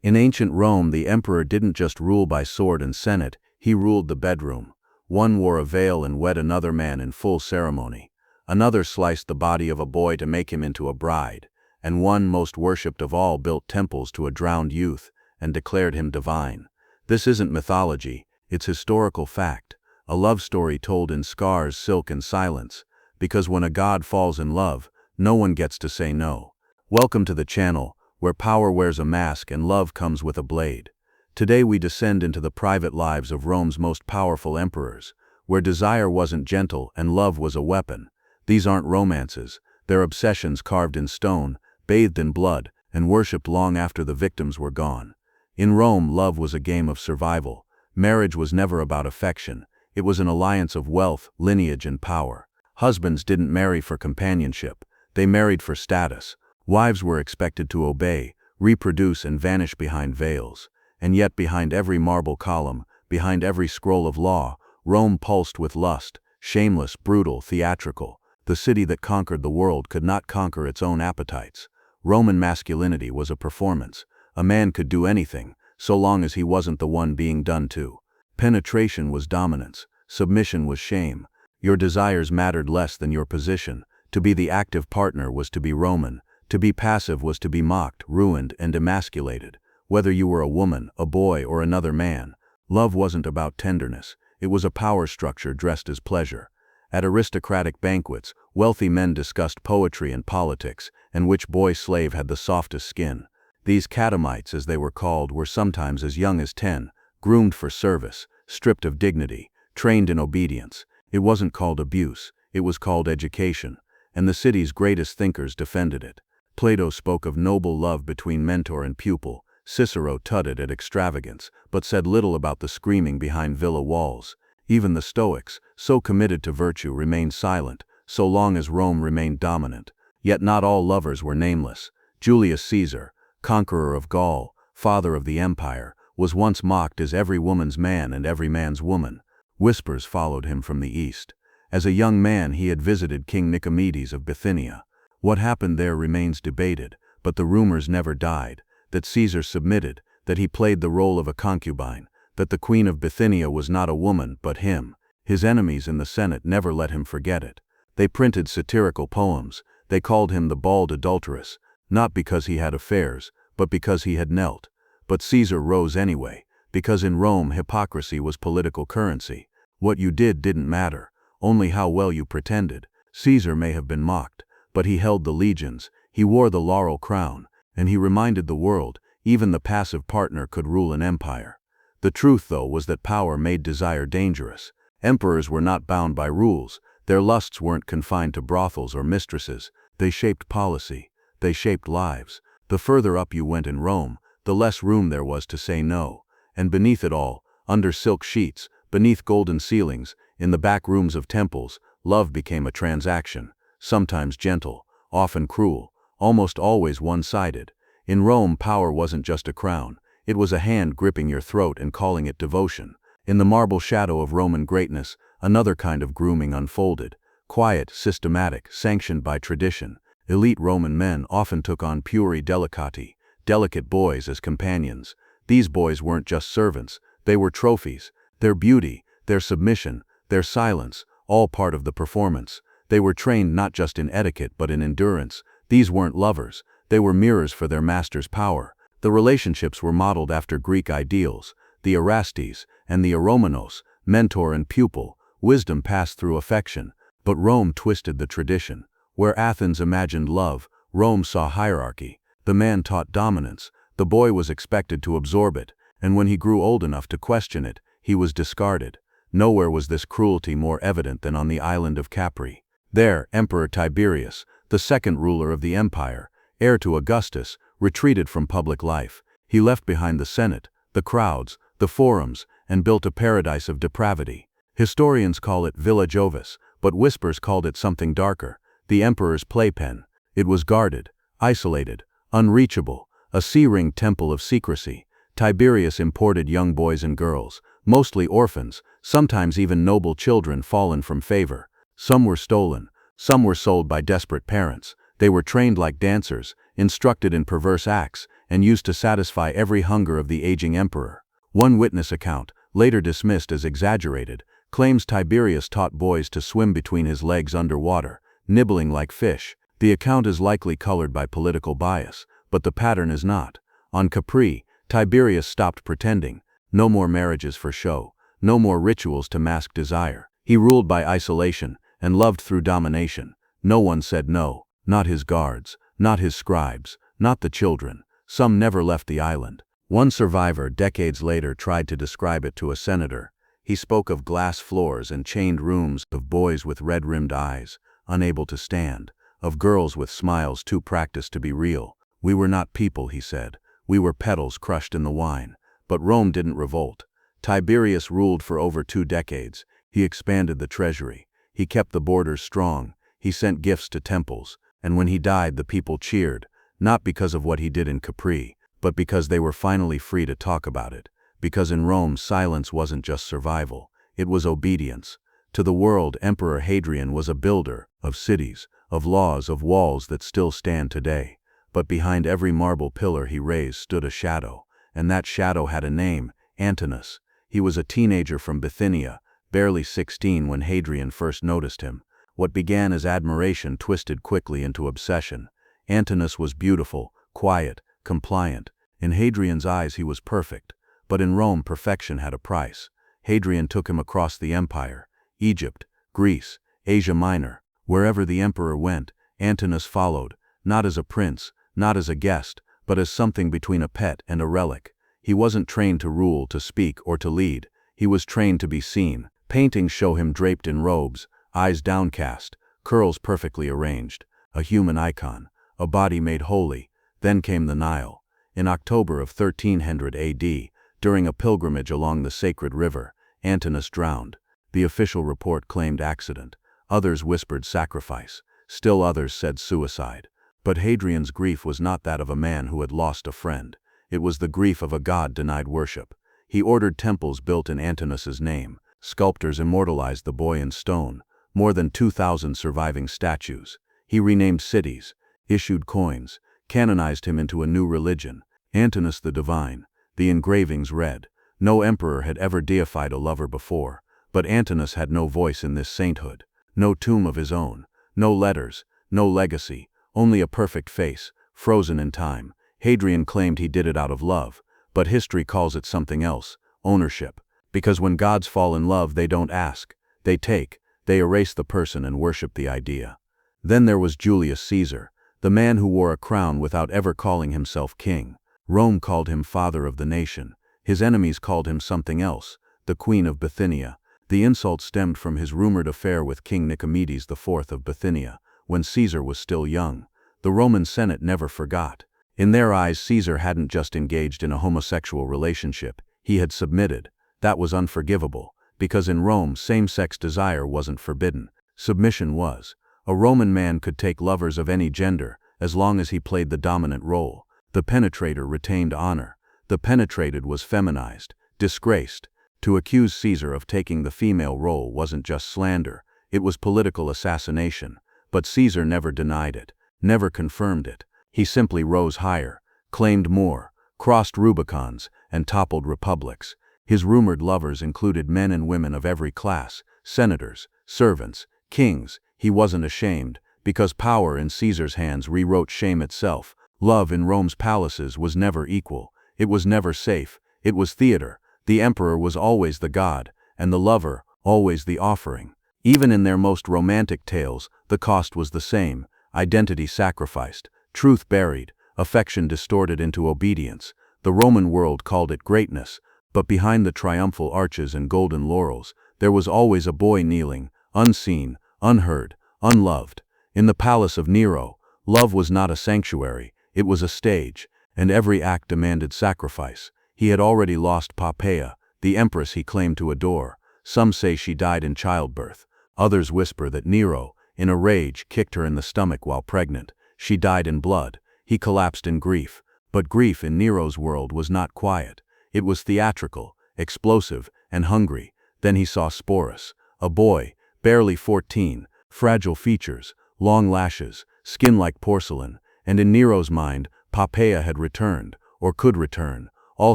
In ancient Rome, the emperor didn't just rule by sword and senate, he ruled the bedroom. One wore a veil and wed another man in full ceremony. Another sliced the body of a boy to make him into a bride. And one, most worshipped of all, built temples to a drowned youth and declared him divine. This isn't mythology, it's historical fact. A love story told in scars, silk, and silence. Because when a god falls in love, no one gets to say no. Welcome to the channel, where power wears a mask and love comes with a blade. Today we descend into the private lives of Rome's most powerful emperors, where desire wasn't gentle and love was a weapon. These aren't romances, they're obsessions carved in stone, bathed in blood, and worshipped long after the victims were gone. In Rome, love was a game of survival. Marriage was never about affection, it was an alliance of wealth, lineage, and power. Husbands didn't marry for companionship, they married for status. Wives were expected to obey, reproduce, and vanish behind veils. And yet behind every marble column, behind every scroll of law, Rome pulsed with lust, shameless, brutal, theatrical. The city that conquered the world could not conquer its own appetites. Roman masculinity was a performance. A man could do anything, so long as he wasn't the one being done to. Penetration was dominance. Submission was shame. Your desires mattered less than your position. To be the active partner was to be Roman. To be passive was to be mocked, ruined, and emasculated. Whether you were a woman, a boy, or another man, love wasn't about tenderness. It was a power structure dressed as pleasure. At aristocratic banquets, wealthy men discussed poetry and politics, and which boy slave had the softest skin. These catamites, as they were called, were sometimes as young as 10, groomed for service, stripped of dignity, trained in obedience. It wasn't called abuse, it was called education, and the city's greatest thinkers defended it. Plato spoke of noble love between mentor and pupil. Cicero tutted at extravagance, but said little about the screaming behind villa walls. Even the Stoics, so committed to virtue, remained silent, so long as Rome remained dominant. Yet not all lovers were nameless. Julius Caesar, conqueror of Gaul, father of the empire, was once mocked as every woman's man and every man's woman. Whispers followed him from the east. As a young man he had visited King Nicomedes of Bithynia. What happened there remains debated, but the rumors never died. That Caesar submitted, that he played the role of a concubine, that the queen of Bithynia was not a woman but him. His enemies in the Senate never let him forget it. They printed satirical poems. They called him the bald adulteress, not because he had affairs, but because he had knelt. But Caesar rose anyway, because in Rome hypocrisy was political currency. What you did didn't matter, only how well you pretended. Caesar may have been mocked, but he held the legions, he wore the laurel crown, and he reminded the world, even the passive partner could rule an empire. The truth, though, was that power made desire dangerous. Emperors were not bound by rules. Their lusts weren't confined to brothels or mistresses. They shaped policy. They shaped lives. The further up you went in Rome, the less room there was to say no. And beneath it all, under silk sheets, beneath golden ceilings, in the back rooms of temples, love became a transaction, sometimes gentle, often cruel, almost always one-sided. In Rome, power wasn't just a crown. It was a hand gripping your throat and calling it devotion. In the marble shadow of Roman greatness, another kind of grooming unfolded. Quiet, systematic, sanctioned by tradition. Elite Roman men often took on pueri delicati, delicate boys as companions. These boys weren't just servants, they were trophies. Their beauty, their submission, their silence, all part of the performance. They were trained not just in etiquette but in endurance. These weren't lovers, they were mirrors for their master's power. The relationships were modeled after Greek ideals, the Erastes and the Eromenos, mentor and pupil. Wisdom passed through affection, but Rome twisted the tradition. Where Athens imagined love, Rome saw hierarchy. The man taught dominance, the boy was expected to absorb it, and when he grew old enough to question it, he was discarded. Nowhere was this cruelty more evident than on the island of Capri. There, Emperor Tiberius, the second ruler of the empire, heir to Augustus, retreated from public life. He left behind the Senate, the crowds, the forums, and built a paradise of depravity. Historians call it Villa Jovis, but whispers called it something darker, the emperor's playpen. It was guarded, isolated, unreachable, a sea-ringed temple of secrecy. Tiberius imported young boys and girls, mostly orphans, sometimes even noble children fallen from favor. Some were stolen, some were sold by desperate parents. They were trained like dancers, instructed in perverse acts, and used to satisfy every hunger of the aging emperor. One witness account, later dismissed as exaggerated, claims Tiberius taught boys to swim between his legs underwater, nibbling like fish. The account is likely colored by political bias, but the pattern is not. On Capri, Tiberius stopped pretending. No more marriages for show, no more rituals to mask desire. He ruled by isolation and loved through domination. No one said no, not his guards, not his scribes, not the children. Some never left the island. One survivor decades later tried to describe it to a senator. He spoke of glass floors and chained rooms, of boys with red-rimmed eyes, unable to stand, of girls with smiles too practiced to be real. We were not people, he said. We were petals crushed in the wine. But Rome didn't revolt. Tiberius ruled for over 2 decades. He expanded the treasury. He kept the borders strong. He sent gifts to temples. And when he died, the people cheered, not because of what he did in Capri, but because they were finally free to talk about it. Because in Rome, silence wasn't just survival. It was obedience. To the world, Emperor Hadrian was a builder of cities, of laws, of walls that still stand today. But behind every marble pillar he raised stood a shadow. And that shadow had a name, Antinous. He was a teenager from Bithynia, barely 16 when Hadrian first noticed him. What began as admiration twisted quickly into obsession. Antinous was beautiful, quiet, compliant. In Hadrian's eyes he was perfect. But in Rome perfection had a price. Hadrian took him across the empire. Egypt, Greece, Asia Minor. Wherever the emperor went, Antinous followed, not as a prince, not as a guest, but as something between a pet and a relic. He wasn't trained to rule, to speak, or to lead. He was trained to be seen. Paintings show him draped in robes, eyes downcast, curls perfectly arranged. A human icon, a body made holy. Then came the Nile. In October of 1300 AD, during a pilgrimage along the sacred river, Antinous drowned. The official report claimed accident. Others whispered sacrifice. Still others said suicide. But Hadrian's grief was not that of a man who had lost a friend. It was the grief of a god denied worship. He ordered temples built in Antinous' name. Sculptors immortalized the boy in stone. More than 2,000 surviving statues. He renamed cities, issued coins, canonized him into a new religion, Antinous the Divine. The engravings read, "No emperor had ever deified a lover before, but Antinous had no voice in this sainthood. No tomb of his own, no letters, no legacy. Only a perfect face, frozen in time." Hadrian claimed he did it out of love, but history calls it something else, ownership. Because when gods fall in love, they don't ask, they take, they erase the person and worship the idea. Then there was Julius Caesar, the man who wore a crown without ever calling himself king. Rome called him father of the nation. His enemies called him something else, the Queen of Bithynia. The insult stemmed from his rumored affair with King Nicomedes IV of Bithynia, when Caesar was still young. The Roman Senate never forgot. In their eyes, Caesar hadn't just engaged in a homosexual relationship, he had submitted. That was unforgivable, because in Rome, same-sex desire wasn't forbidden. Submission was. A Roman man could take lovers of any gender, as long as he played the dominant role. The penetrator retained honor. The penetrated was feminized, disgraced. To accuse Caesar of taking the female role wasn't just slander, it was political assassination. But Caesar never denied it, never confirmed it. He simply rose higher, claimed more, crossed Rubicons, and toppled republics. His rumored lovers included men and women of every class, senators, servants, kings. He wasn't ashamed, because power in Caesar's hands rewrote shame itself. Love in Rome's palaces was never equal. It was never safe. It was theater. The emperor was always the god, and the lover always the offering. Even in their most romantic tales, the cost was the same: identity sacrificed, truth buried, affection distorted into obedience. The Roman world called it greatness, but behind the triumphal arches and golden laurels, there was always a boy kneeling, unseen, unheard, unloved. In the palace of Nero, love was not a sanctuary, it was a stage, and every act demanded sacrifice. He had already lost Poppaea, the empress he claimed to adore. Some say she died in childbirth. Others whisper that Nero, in a rage, kicked her in the stomach while pregnant. She died in blood. He collapsed in grief. But grief in Nero's world was not quiet. It was theatrical, explosive, and hungry. Then he saw Sporus, a boy, barely 14, fragile features, long lashes, skin like porcelain, and in Nero's mind, Poppaea had returned, or could return. All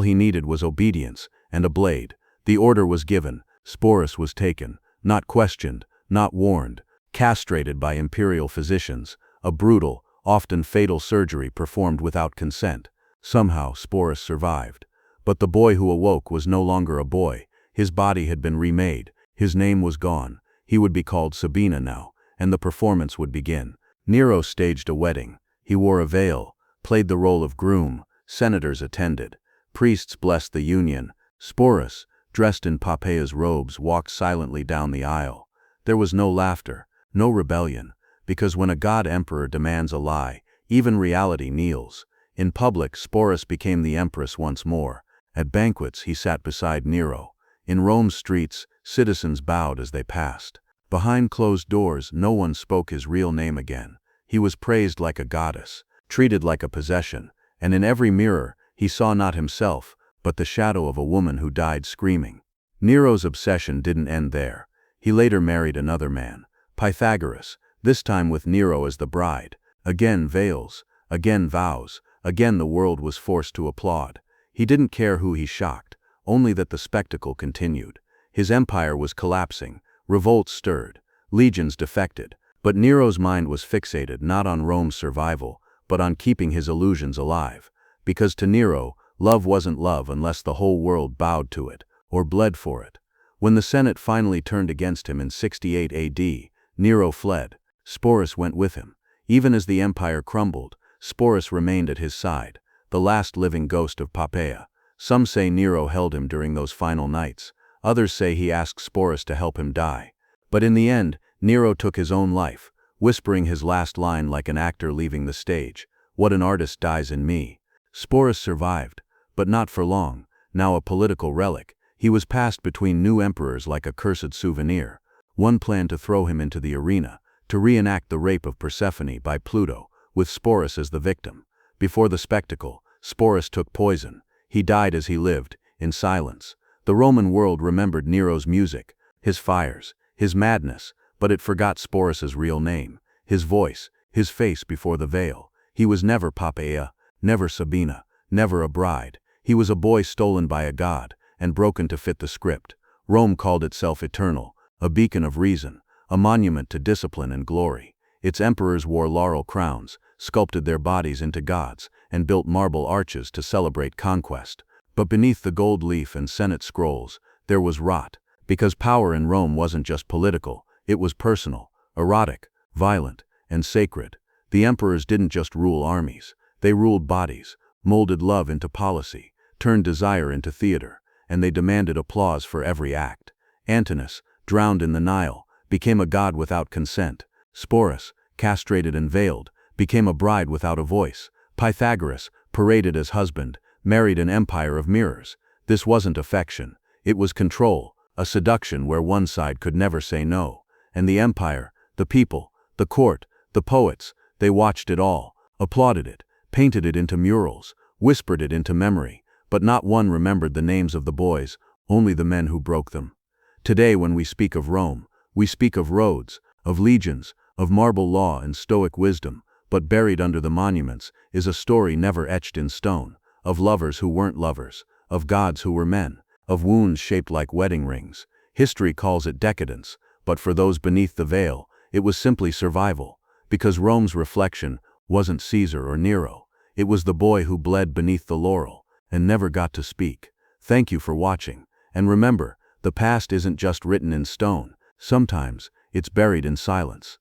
he needed was obedience, and a blade. The order was given. Sporus was taken, not questioned, not warned, castrated by imperial physicians, a brutal, often fatal surgery performed without consent. Somehow Sporus survived. But the boy who awoke was no longer a boy. His body had been remade. His name was gone. He would be called Sabina now, and the performance would begin. Nero staged a wedding. He wore a veil, played the role of groom, senators attended. Priests blessed the union. Sporus, dressed in Poppaea's robes, walked silently down the aisle. There was no laughter, no rebellion, because when a god-emperor demands a lie, even reality kneels. In public, Sporus became the empress once more. At banquets, he sat beside Nero. In Rome's streets, citizens bowed as they passed. Behind closed doors, no one spoke his real name again. He was praised like a goddess, treated like a possession, and in every mirror, he saw not himself, but the shadow of a woman who died screaming. Nero's obsession didn't end there. He later married another man, Pythagoras, this time with Nero as the bride. Again veils, again vows, again the world was forced to applaud. He didn't care who he shocked, only that the spectacle continued. His empire was collapsing, revolts stirred, legions defected, but Nero's mind was fixated not on Rome's survival, but on keeping his illusions alive. Because to Nero, love wasn't love unless the whole world bowed to it, or bled for it. When the Senate finally turned against him in 68 AD, Nero fled. Sporus went with him. Even as the empire crumbled, Sporus remained at his side, the last living ghost of Poppaea. Some say Nero held him during those final nights. Others say he asked Sporus to help him die. But in the end, Nero took his own life, whispering his last line like an actor leaving the stage. "What an artist dies in me." Sporus survived, but not for long. Now a political relic, he was passed between new emperors like a cursed souvenir. One planned to throw him into the arena, to reenact the rape of Persephone by Pluto, with Sporus as the victim. Before the spectacle, Sporus took poison. He died as he lived, in silence. The Roman world remembered Nero's music, his fires, his madness, but it forgot Sporus's real name, his voice, his face before the veil. He was never Poppaea, never Sabina, never a bride. He was a boy stolen by a god, and broken to fit the script. Rome called itself eternal, a beacon of reason, a monument to discipline and glory. Its emperors wore laurel crowns, sculpted their bodies into gods, and built marble arches to celebrate conquest. But beneath the gold leaf and Senate scrolls, there was rot, because power in Rome wasn't just political, it was personal, erotic, violent, and sacred. The emperors didn't just rule armies, they ruled bodies, molded love into policy, turned desire into theater, and they demanded applause for every act. Antinous, drowned in the Nile, became a god without consent. Sporus, castrated and veiled, became a bride without a voice. Pythagoras, paraded as husband, married an empire of mirrors. This wasn't affection, it was control, a seduction where one side could never say no. And the empire, the people, the court, the poets, they watched it all, applauded it, painted it into murals, whispered it into memory, but not one remembered the names of the boys, only the men who broke them. Today when we speak of Rome, we speak of roads, of legions, of marble law and stoic wisdom, but buried under the monuments is a story never etched in stone, of lovers who weren't lovers, of gods who were men, of wounds shaped like wedding rings. History calls it decadence, but for those beneath the veil, it was simply survival, because Rome's reflection wasn't Caesar or Nero. It was the boy who bled beneath the laurel and never got to speak. Thank you for watching, and remember, the past isn't just written in stone, sometimes it's buried in silence.